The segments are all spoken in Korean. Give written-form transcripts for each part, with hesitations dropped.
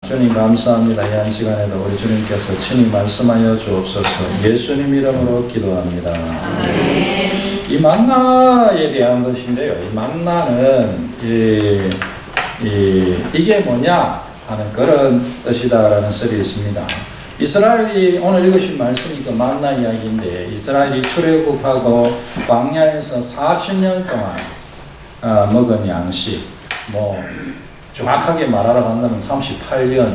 주님 감사합니다. 이 한 시간에도 우리 주님께서 친히 말씀하여 주옵소서. 예수님 이름으로 기도합니다. 이 만나에 대한 것인데요. 이 만나는 이게 뭐냐 하는 그런 뜻이다라는 설이 있습니다. 이스라엘이 오늘 읽으신 말씀이 그 만나 이야기인데, 이스라엘이 출애굽하고 광야에서 40년 동안 먹은 양식, 정확하게 말하러 간다면 38년인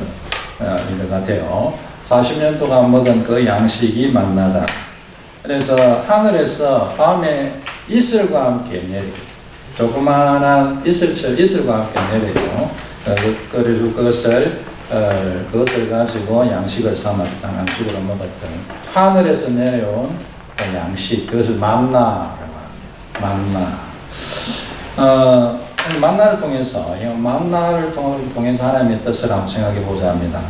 것 같아요. 40년 동안 먹은 그 양식이 만나다. 그래서 하늘에서 밤에 이슬과 함께 내리고, 조그마한 이슬과 함께 내리고, 그리고 그것을 가지고 양식을 삼았던, 양식으로 먹었던 하늘에서 내려온 양식, 그것을 만나라고 합니다. 만나를 통해서 하나님의 뜻을 한번 생각해 보자 합니다.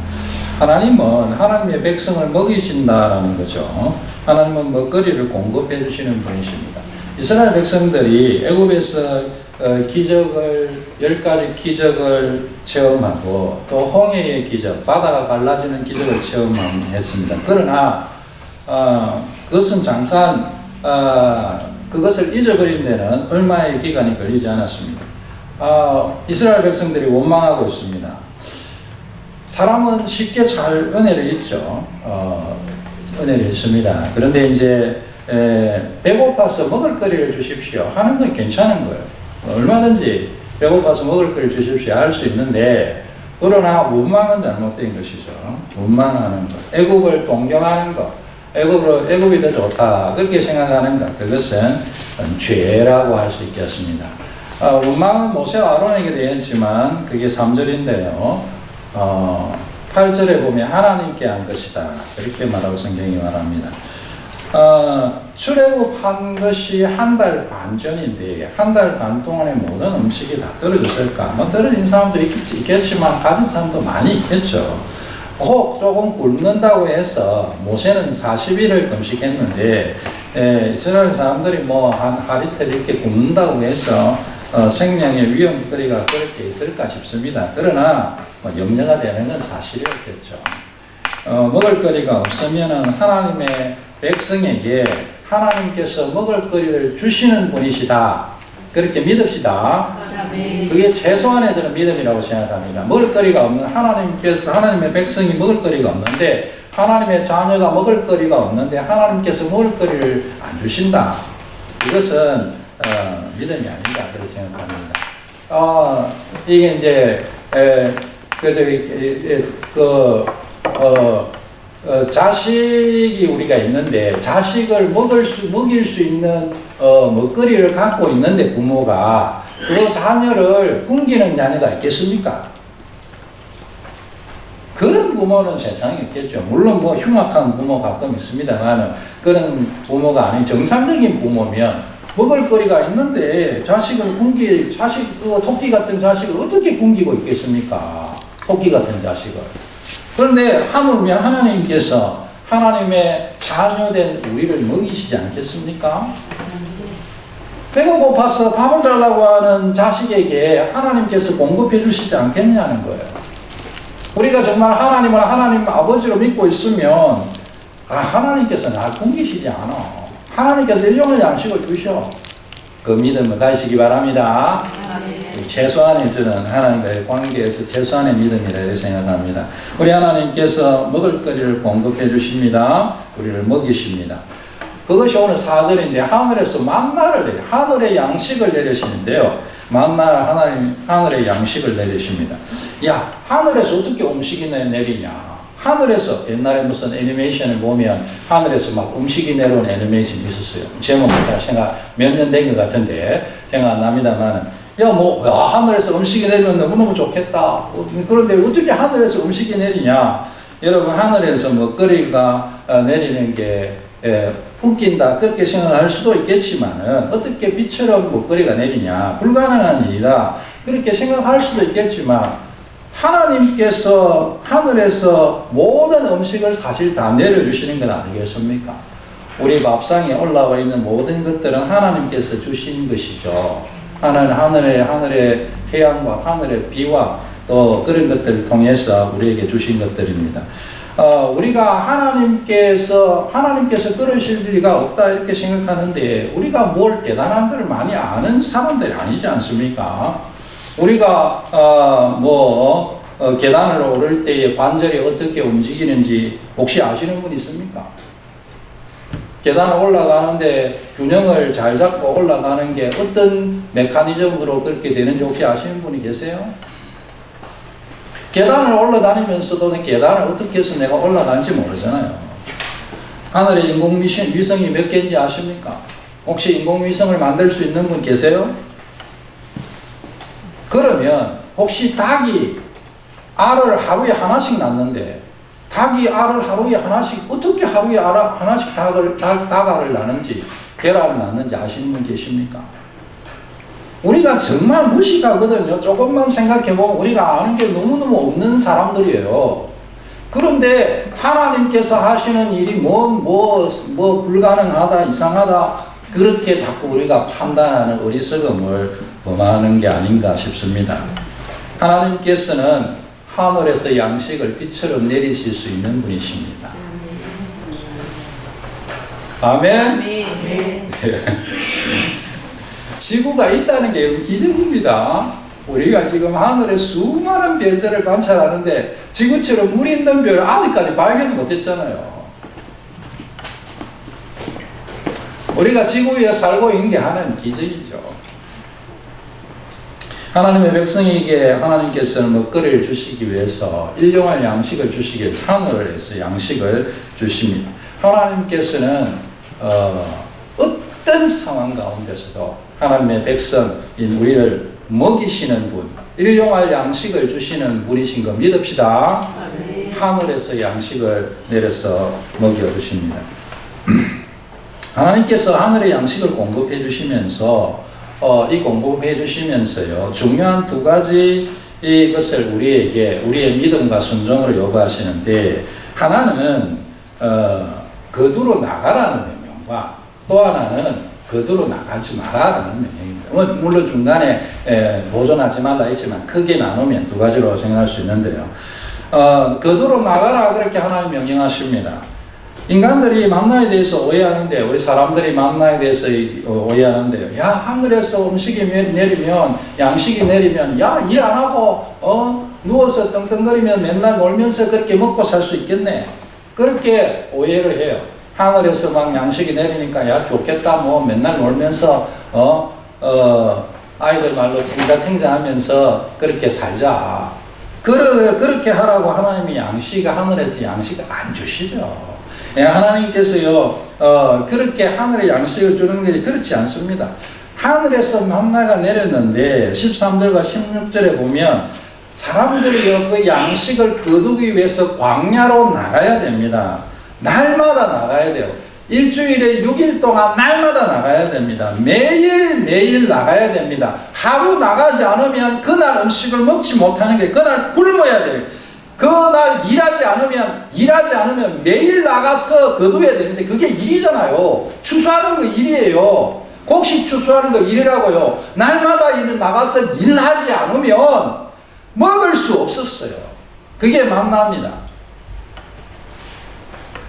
하나님은 하나님의 백성을 먹이신다라는 거죠. 하나님은 먹거리를 공급해 주시는 분이십니다. 이스라엘 백성들이 애굽에서 10가지 기적을 체험하고 또 홍해의 기적, 바다가 갈라지는 기적을 체험했습니다. 그러나 그것은 잠깐 그것을 잊어버린 데는 얼마의 기간이 걸리지 않았습니다. 이스라엘 백성들이 원망하고 있습니다. 사람은 쉽게 잘 은혜를 잊죠. 은혜를 잊습니다. 그런데 이제 배고파서 먹을거리를 주십시오 하는 건 괜찮은 거예요. 얼마든지 배고파서 먹을거리를 주십시오 할 수 있는데, 그러나 원망은 잘못된 것이죠. 원망하는 것, 애굽을 동경하는 것, 애굽이 더 좋다 그렇게 생각하는 것, 그것은 죄라고 할 수 있겠습니다. 원망은 모세와 아론에게 되었지만 그게 3절인데요. 8절에 보면 하나님께 한 것이다 그렇게 말하고 성경이 말합니다. 출애굽한 것이 한 달 반 전인데 한 달 반 동안에 모든 음식이 다 떨어졌을까? 떨어진 사람도 있겠지만 가진 사람도 많이 있겠죠. 혹 조금 굶는다고 해서 모세는 40일을 금식했는데 이스라엘 사람들이 한 하루이틀 이렇게 굶는다고 해서 생명의 위험거리가 그렇게 있을까 싶습니다. 그러나 염려가 되는 건 사실이었겠죠. 먹을거리가 없으면 하나님의 백성에게 하나님께서 먹을거리를 주시는 분이시다 그렇게 믿읍시다. 그게 최소한의 저는 믿음이라고 생각합니다. 먹을거리가 없는 하나님의 백성이 먹을거리가 없는데, 하나님의 자녀가 먹을거리가 없는데 하나님께서 먹을거리를 안 주신다. 이것은 믿음이 아니다 그렇게 생각합니다. 이게 이제 자식이 우리가 있는데 자식을 먹일 수 있는 먹거리를 갖고 있는데 부모가 그 자녀를 굶기는 자녀가 있겠습니까? 그런 부모는 세상에 있겠죠. 물론 흉악한 부모 가끔 있습니다만 그런 부모가 아닌 정상적인 부모면 먹을거리가 있는데 토끼 같은 자식을 어떻게 굶기고 있겠습니까? 토끼 같은 자식을. 그런데 하물며 하나님께서 하나님의 자녀된 우리를 먹이시지 않겠습니까? 배가 고파서 밥을 달라고 하는 자식에게 하나님께서 공급해 주시지 않겠냐는 거예요. 우리가 정말 하나님 아버지로 믿고 있으면 하나님께서 날 굶기시지 않아. 하나님께서 일용할 양식을 주셔. 그 믿음을 가지시기 바랍니다. 최소한의 저는 하나님과의 관계에서 최소한의 믿음이라 이렇게 생각합니다. 우리 하나님께서 먹을거리를 공급해 주십니다. 우리를 먹이십니다. 그것이 오늘 4절인데 하늘에서 만나를 하늘의 양식을 내리시는데요. 하늘의 양식을 내리십니다. 하늘에서 어떻게 음식이 내리냐? 하늘에서 옛날에 무슨 애니메이션을 보면 하늘에서 막 음식이 내려온 애니메이션이 있었어요. 제목은 제가 몇 년 된 것 같은데 생각 안 납니다만, 하늘에서 음식이 내리면 너무너무 좋겠다. 그런데 어떻게 하늘에서 음식이 내리냐? 여러분, 하늘에서 먹거리가 내리는 게 웃긴다 그렇게 생각할 수도 있겠지만, 어떻게 빛처럼 먹거리가 내리냐? 불가능한 일이다 그렇게 생각할 수도 있겠지만, 하나님께서 하늘에서 모든 음식을 사실 다 내려주시는 건 아니겠습니까? 우리 밥상에 올라와 있는 모든 것들은 하나님께서 주신 것이죠. 하늘의 태양과 하늘의 비와 또 그런 것들을 통해서 우리에게 주신 것들입니다. 우리가 하나님께서 그러실 리가 없다 이렇게 생각하는데 우리가 뭘 대단한 걸 많이 아는 사람들이 아니지 않습니까? 우리가 계단을 오를 때에 관절이 어떻게 움직이는지 혹시 아시는 분 있습니까? 계단을 올라가는데 균형을 잘 잡고 올라가는 게 어떤 메커니즘으로 그렇게 되는지 혹시 아시는 분이 계세요? 계단을 올라다니면서도 계단을 어떻게 해서 내가 올라가는지 모르잖아요. 하늘에 인공위성이 몇 개인지 아십니까? 혹시 인공위성을 만들 수 있는 분 계세요? 그러면 혹시 닭이 알을 하루에 하나씩 낳는데 닭이 알을 하루에 하나씩 어떻게 하루에 하나씩 닭알을 낳는지 계란을 낳는지 아시는 분 계십니까? 우리가 정말 무식하거든요. 조금만 생각해보면 우리가 아는 게 너무너무 없는 사람들이에요. 그런데 하나님께서 하시는 일이 불가능하다, 이상하다 그렇게 자꾸 우리가 판단하는 어리석음을 범하는 게 아닌가 싶습니다. 하나님께서는 하늘에서 양식을 비처럼 내리실 수 있는 분이십니다. 아멘. 네. 지구가 있다는 게 기적입니다. 우리가 지금 하늘에 수많은 별들을 관찰하는데 지구처럼 물 있는 별 아직까지 발견 못했잖아요. 우리가 지구에 살고 있는 게 하나님 기적이죠. 하나님의 백성에게 하나님께서는 먹거리를 주시기 위해서 일용할 양식을 주시기 위해서 하늘에서 양식을 주십니다. 하나님께서는 어떤 상황 가운데서도 하나님의 백성인 우리를 먹이시는 분, 일용할 양식을 주시는 분이신 거 믿읍시다. 하늘에서 양식을 내려서 먹여주십니다. 하나님께서 하늘의 양식을 공급해 주시면서 이 공급해 주시면서요 중요한 두 가지 이것을 우리의 믿음과 순종을 요구하시는데 하나는 거두로 나가라는 명령과 또 하나는 거두로 나가지 마라라는 명령입니다. 물론 중간에 보존하지 말라 했지만 크게 나누면 두 가지로 생각할 수 있는데요. 거두로 나가라 그렇게 하나님 명령하십니다. 인간들이 만나에 대해서 오해하는데 우리 사람들이 만나에 대해서 오해하는데요. 야 하늘에서 음식이 내리면 양식이 내리면 야 일 안 하고 누워서 떵떵거리면 맨날 놀면서 그렇게 먹고 살 수 있겠네. 그렇게 오해를 해요. 하늘에서 막 양식이 내리니까 야 좋겠다 뭐 맨날 놀면서 아이들 말로 탱자탱자하면서 그렇게 살자. 그렇게 하라고 하나님이 하늘에서 양식을 안 주시죠. 하나님께서요 그렇게 하늘에 양식을 주는 것이 그렇지 않습니다. 하늘에서 만나가 내렸는데 13절과 16절에 보면 사람들이요 그 양식을 거두기 위해서 광야로 나가야 됩니다. 날마다 나가야 돼요. 일주일에 6일 동안 날마다 나가야 됩니다. 매일 나가야 됩니다. 하루 나가지 않으면 그날 음식을 먹지 못하는 게 그날 굶어야 돼요. 그날 일하지 않으면 매일 나가서 거두어야 되는데 그게 일이잖아요. 추수하는 거 일이에요. 곡식 추수하는 거 일이라고요. 날마다 나가서 일하지 않으면 먹을 수 없었어요. 그게 만나입니다.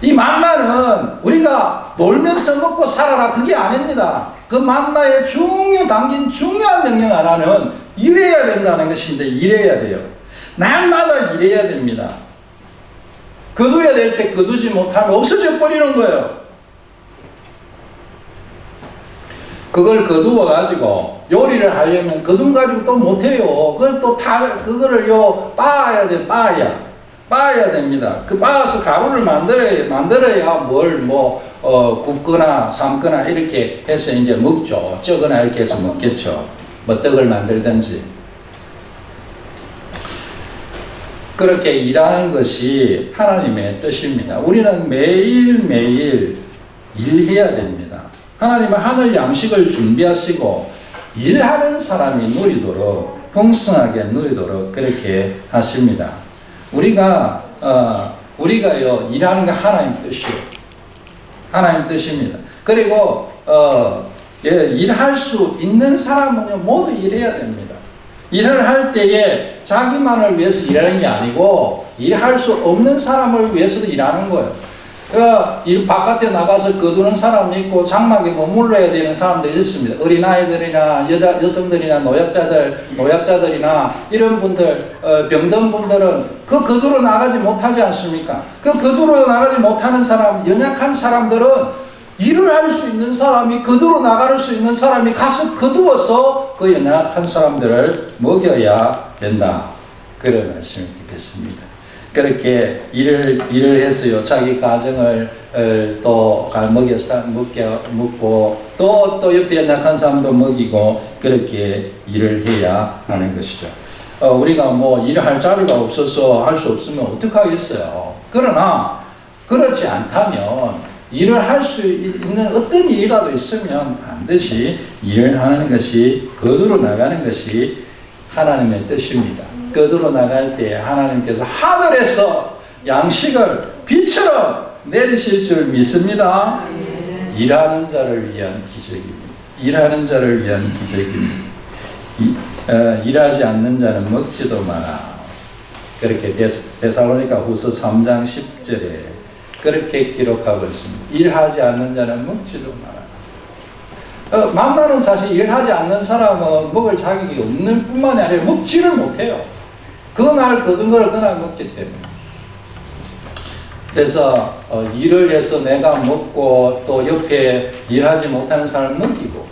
이 만나는 우리가 놀면서 먹고 살아라 그게 아닙니다. 그 만나에 담긴 중요한 명령 하나는 일해야 된다는 것인데 일해야 돼요. 날마다 일해야 됩니다. 거두어야 될 때 거두지 못하면 없어져 버리는 거예요. 그걸 거두어 가지고 요리를 하려면 거둔 가지고 또 못해요. 그걸 또 그거를요 빻아야 돼. 빻아야 됩니다. 그 빻아서 가루를 만들어야 굽거나 삶거나 이렇게 해서 이제 먹죠. 쪄거나 이렇게 해서 먹겠죠. 뭐 떡을 만들든지. 그렇게 일하는 것이 하나님의 뜻입니다. 우리는 매일매일 일해야 됩니다. 하나님은 하늘 양식을 준비하시고 일하는 사람이 누리도록 풍성하게 누리도록 그렇게 하십니다. 우리가요 일하는 게 하나님 뜻이에요. 하나님 뜻입니다. 그리고 일할 수 있는 사람은요 모두 일해야 됩니다. 일을 할 때에 자기만을 위해서 일하는 게 아니고 일할 수 없는 사람을 위해서도 일하는 거예요. 그러니까 바깥에 나가서 거두는 사람이 있고 장막에 머물러야 되는 사람들이 있습니다. 어린아이들이나 여성들이나 노약자들이나 이런 분들, 병든 분들은 그 거두러 나가지 못하지 않습니까? 그 거두러 나가지 못하는 사람, 연약한 사람들은 일을 할 수 있는 사람이, 거두러 나갈 수 있는 사람이 가서 거두어서 그 연약한 사람들을 먹여야 된다. 그런 말씀을 드리겠습니다. 그렇게 일을 해서요, 자기 가정을 또 먹고 또 옆에 연약한 사람도 먹이고 그렇게 일을 해야 하는 것이죠. 우리가 뭐 일할 자리가 없어서 할 수 없으면 어떡하겠어요. 그러나 그렇지 않다면 일을 할 수 있는 어떤 일이라도 있으면 반드시 일을 하는 것이, 거두러 나가는 것이 하나님의 뜻입니다. 거두러 나갈 때 하나님께서 하늘에서 양식을 비처럼 내리실 줄 믿습니다. 일하는 자를 위한 기적입니다. 일하는 자를 위한 기적입니다. 일하지 않는 자는 먹지도 마라. 그렇게 데살로니가 후서 3장 10절에 그렇게 기록하고 있습니다. 일하지 않는 자는 먹지도 마라. 만나는 사실 일하지 않는 사람은 먹을 자격이 없는 뿐만이 아니라 먹지를 못해요. 그날 거둔 걸 그날 먹기 때문에. 그래서 일을 해서 내가 먹고 또 옆에 일하지 못하는 사람을 먹이고,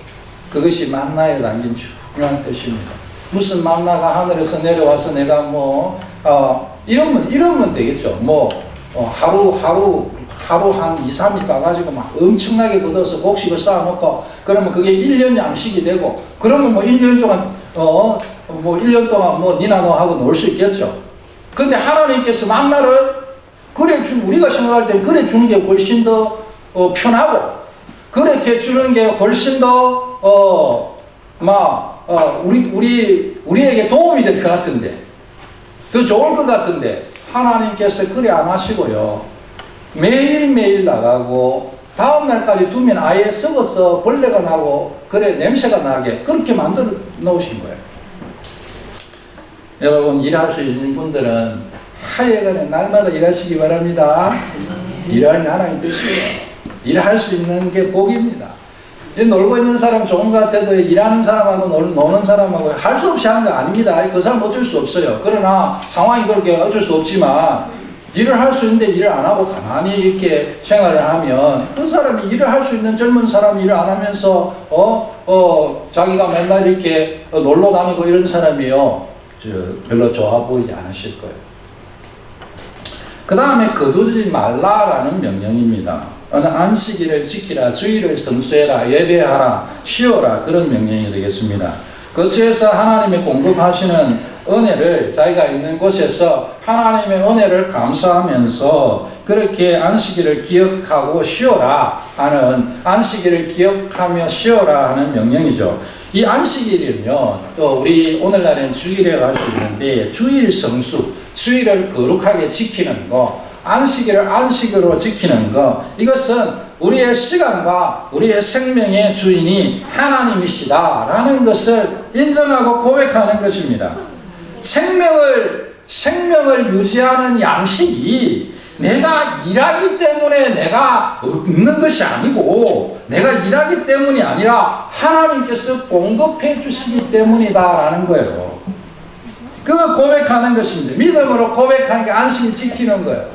그것이 만나에 담긴 중요한 뜻입니다. 무슨 만나가 하늘에서 내려와서 내가 이러면 되겠죠. 하루 한 2, 3일 가가지고 막 엄청나게 걷어서 곡식을 쌓아놓고, 그러면 그게 1년 양식이 되고, 그러면 1년 동안, 1년 동안 니나 너 하고 놀 수 있겠죠. 근데 하나님께서 만나를 우리가 생각할 때는 그래 주는 게 훨씬 더 편하고, 그렇게 주는 게 훨씬 더, 우리에게 도움이 될 것 같은데, 더 좋을 것 같은데, 하나님께서 그래 안 하시고요. 매일매일 나가고 다음날까지 두면 아예 썩어서 벌레가 나고 그래 냄새가 나게 그렇게 만들어 놓으신 거예요. 여러분, 일할 수 있는 분들은 하여간에 날마다 일하시기 바랍니다. 일하는 게 하나님 뜻이에요. 일할 수 있는 게 복입니다. 놀고 있는 사람 좋은 것 같아도 일하는 사람하고 노는 사람하고 할 수 없이 하는 거 아닙니다. 그 사람 어쩔 수 없어요. 그러나 상황이 그렇게 어쩔 수 없지만 일을 할 수 있는데 일을 안 하고 가만히 이렇게 생활을 하면 그 사람이 일을 할 수 있는 젊은 사람이 일을 안 하면서 자기가 맨날 이렇게 놀러 다니고 이런 사람이요, 별로 좋아 보이지 않으실 거예요. 그 다음에 거두지 말라라는 명령입니다. 안식일을 지키라, 주일을 성수해라, 예배하라, 쉬어라, 그런 명령이 되겠습니다. 거치에서 하나님의 공급하시는 은혜를 자기가 있는 곳에서 하나님의 은혜를 감사하면서 그렇게 안식일을 기억하고 쉬어라 하는, 안식일을 기억하며 쉬어라 하는 명령이죠. 이 안식일은요, 또 우리 오늘날엔 주일이라고 할 수 있는데, 주일 성수, 주일을 거룩하게 지키는 거, 안식일을 안식으로 지키는 것, 이것은 우리의 시간과 우리의 생명의 주인이 하나님이시다라는 것을 인정하고 고백하는 것입니다. 생명을 유지하는 양식이 내가 일하기 때문에 내가 얻는 것이 아니고, 내가 일하기 때문이 아니라 하나님께서 공급해 주시기 때문이다라는 거예요. 그거 고백하는 것입니다. 믿음으로 고백하는 게 안식일 지키는 거예요.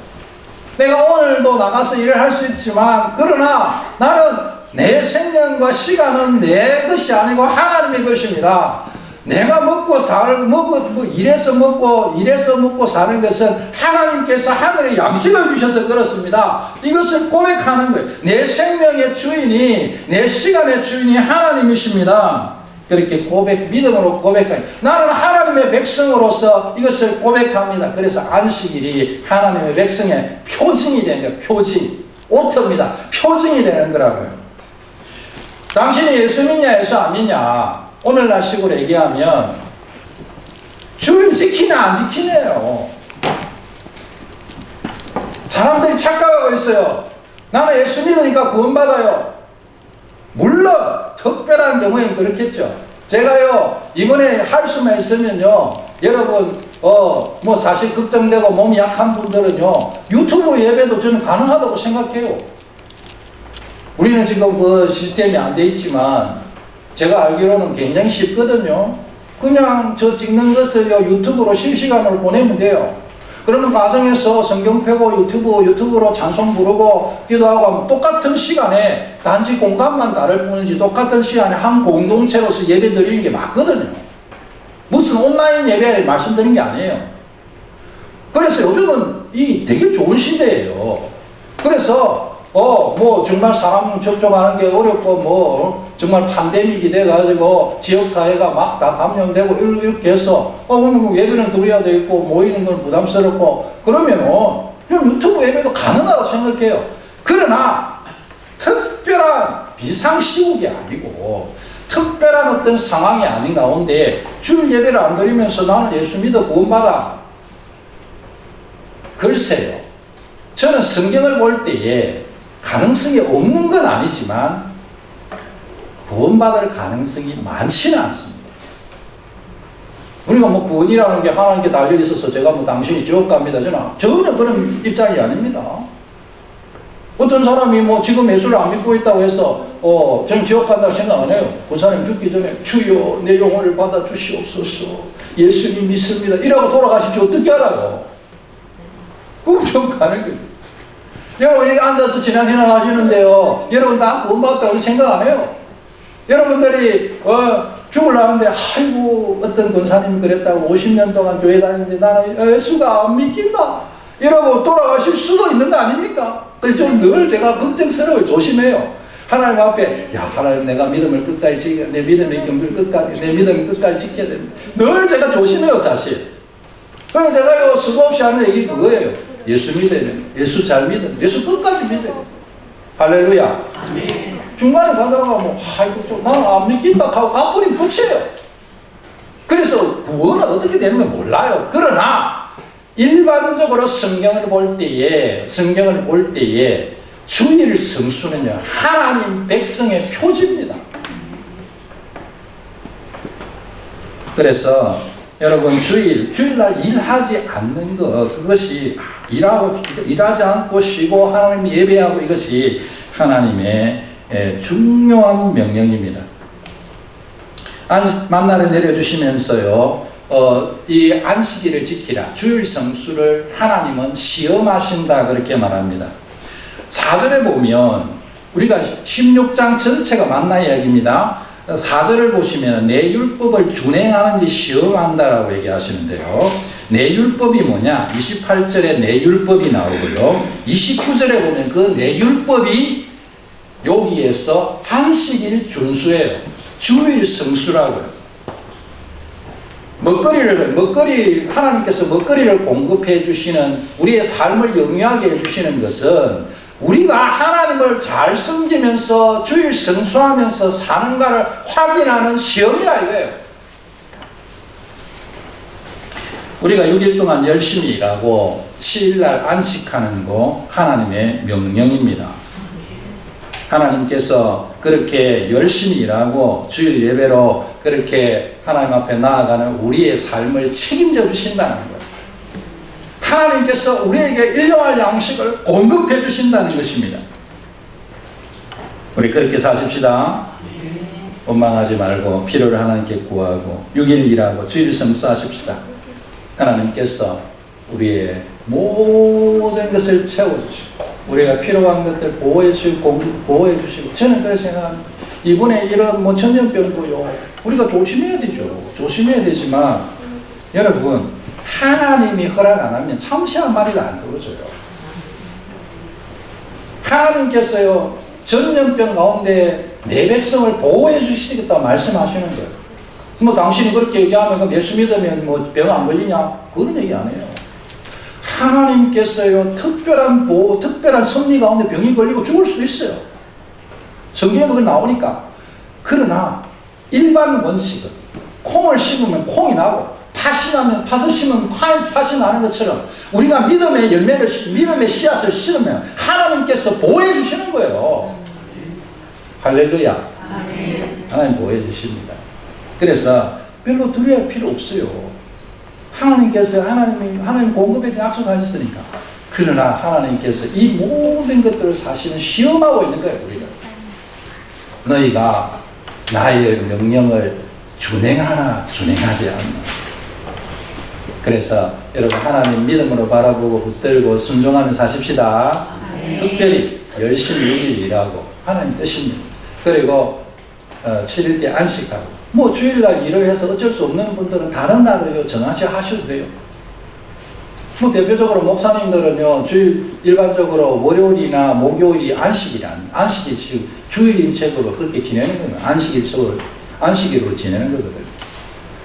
내가 오늘도 나가서 일을 할 수 있지만, 그러나 나는 내 생명과 시간은 내 것이 아니고 하나님의 것입니다. 내가 일해서 먹고 사는 것은 하나님께서 하늘에 양식을 주셔서 그렇습니다. 이것을 고백하는 거예요. 내 생명의 주인이, 내 시간의 주인이 하나님이십니다. 그렇게 믿음으로 고백하니, 나는 하나님의 백성으로서 이것을 고백합니다. 그래서 안식일이 하나님의 백성의 표징이 되는 거예요. 표징. 오토입니다. 표징이 되는 거라고요. 당신이 예수 믿냐, 예수 안 믿냐? 오늘날 식으로 얘기하면 주일 지키냐 안 지키네요. 사람들이 착각하고 있어요. 나는 예수 믿으니까 구원받아요. 물론 특별한 경우에는 그렇겠죠. 제가요, 이번에 할 수만 있으면요, 여러분, 뭐 사실 걱정되고 몸이 약한 분들은요, 유튜브 예배도 저는 가능하다고 생각해요. 우리는 지금 그 시스템이 안 돼 있지만, 제가 알기로는 굉장히 쉽거든요. 그냥 저 찍는 것을 유튜브로 실시간으로 보내면 돼요. 그러는 과정에서 성경 펴고 유튜브로 찬송 부르고 기도하고 하면 똑같은 시간에 단지 공간만 다를 뿐이지 똑같은 시간에 한 공동체로서 예배 드리는 게 맞거든요. 무슨 온라인 예배 말씀드리는 게 아니에요. 그래서 요즘은 이 되게 좋은 시대예요. 그래서 뭐 정말 사람 접촉하는 게 어렵고 뭐 정말 팬데믹이 돼가지고 지역사회가 막 다 감염되고 이렇게 해서 예배는 드려야 되겠고 모이는 건 부담스럽고 그러면은 그냥 유튜브 예배도 가능하다고 생각해요. 그러나 특별한 비상시국이 아니고 특별한 어떤 상황이 아닌 가운데 주일 예배를 안 드리면서 나는 예수 믿어 구원받아. 글쎄요. 저는 성경을 볼 때에 가능성이 없는 건 아니지만 구원받을 가능성이 많지는 않습니다. 우리가 뭐 구원이라는 게 하나님께 달려있어서 제가 뭐 당신이 지옥 갑니다. 저는 전혀 그런 입장이 아닙니다. 어떤 사람이 뭐 지금 예수를 안 믿고 있다고 해서 저는 지옥 간다고 생각 안 해요. 그 사람이 죽기 전에 주여 내 영혼을 받아 주시옵소서 예수님 믿습니다 이라고 돌아가실지 어떻게 알아요? 그럼 좀 가는 거예요. 여러분 여기 앉아서 진행해나 하시는데요, 여러분 다 구원받았다고 생각 안 해요. 여러분들이 죽으려는데 아이고 어떤 권사님이 그랬다고 50년 동안 교회 다니는데 나는 예수가 안 믿긴다 이러고 돌아가실 수도 있는 거 아닙니까? 그래서 저는 늘 제가 걱정스러워요. 조심해요. 하나님 앞에 하나님 내가 믿음을 끝까지 지켜, 내 믿음의 경주를 끝까지, 내 믿음을 끝까지 지켜야 됩니다. 늘 제가 조심해요 사실. 그래서 제가요 수도 없이 하는 얘기 그거예요. 예수 믿어야 돼. 예수 잘 믿어. 예수 끝까지 믿어야 돼. 할렐루야. 아멘. 중간에 가다가 뭐 아이고 나는 안 믿긴다 하고 가버리면 끝이에요. 그래서 구원은 어떻게 되는 건 몰라요. 그러나 일반적으로 성경을 볼 때에 주일 성수는요 하나님 백성의 표지입니다. 그래서 여러분 주일날 일하지 않는 것, 그것이 일하지 않고 쉬고 하나님 예배하고 이것이 하나님의 중요한 명령입니다. 만나를 내려주시면서요 이 안식일을 지키라, 주일 성수를 하나님은 시험하신다 그렇게 말합니다. 4절에 보면 우리가 16장 전체가 만나 이야기입니다. 4절을 보시면 내 율법을 준행하는지 시험한다라고 얘기하시는데요. 내 율법이 뭐냐? 28절에 내 율법이 나오고요. 29절에 보면 그 내 율법이 여기에서 안식일 준수예요. 주일 성수라고요. 하나님께서 먹거리를 공급해 주시는, 우리의 삶을 영위하게 해주시는 것은 우리가 하나님을 잘 섬기면서 주일 성수하면서 사는가를 확인하는 시험이라 이거예요. 우리가 6일 동안 열심히 일하고 7일날 안식하는 거 하나님의 명령입니다. 하나님께서 그렇게 열심히 일하고 주일 예배로 그렇게 하나님 앞에 나아가는 우리의 삶을 책임져 주신다는 거예요. 하나님께서 우리에게 일용할 양식을 공급해 주신다는 것입니다. 우리 그렇게 사십시다. 원망하지 말고 필요를 하나님께 구하고 6일 일하고 주일 성수하십시다. 하나님께서 우리의 모든 것을 채워주시고 우리가 필요한 것들 보호해 주시고 보호해 주시고, 저는 그렇게 생각합니다. 이번에 이런 전염병도요 우리가 조심해야 되죠. 조심해야 되지만 여러분 하나님이 허락 안 하면 참새 한 마리가 안 떨어져요. 하나님께서요 전염병 가운데 내 백성을 보호해 주시겠다고 말씀하시는 거예요. 뭐 당신이 그렇게 얘기하면 그럼 예수 믿으면 뭐 병 안 걸리냐? 그런 얘기 안 해요. 하나님께서요 특별한 보호, 특별한 섭리 가운데 병이 걸리고 죽을 수도 있어요. 성경에 그걸 나오니까. 그러나 일반 원칙은 콩을 심으면 콩이 나고 팥이 나면 팥을 심으면 팥이 나는 것처럼 우리가 믿음의 열매를, 믿음의 씨앗을 심으면 하나님께서 보호해 주시는 거예요. 할렐루야. 하나님 보호해 주십니다. 그래서 별로 두려워할 필요 없어요. 하나님께서 하나님 공급에 약속하셨으니까. 그러나 하나님께서 이 모든 것들을 사실은 시험하고 있는 거예요, 우리를. 너희가 나의 명령을 준행하나 준행하지 않나. 그래서 여러분 하나님 믿음으로 바라보고 붙들고 순종하며 사십시다. 특별히 열심히 6일 일하고 하나님 뜻입니다. 그리고 7일째 안식하고 뭐 주일날 일을 해서 어쩔 수 없는 분들은 다른 날을 정하시 하셔도 돼요. 뭐 대표적으로 목사님들은요 주일 일반적으로 월요일이나 목요일이 안식일 주일인 책으로 그렇게 지내는 거예요. 안식일로 지내는 거거든요.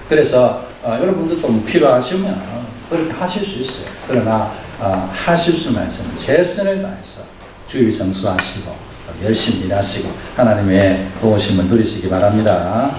그래서 여러분들도 뭐 필요하시면 그렇게 하실 수 있어요. 그러나 하실 수만 있으면 최선을 다해서 주일 성수하시고 또 열심히 일하시고 하나님의 도우심을 누리시기 바랍니다.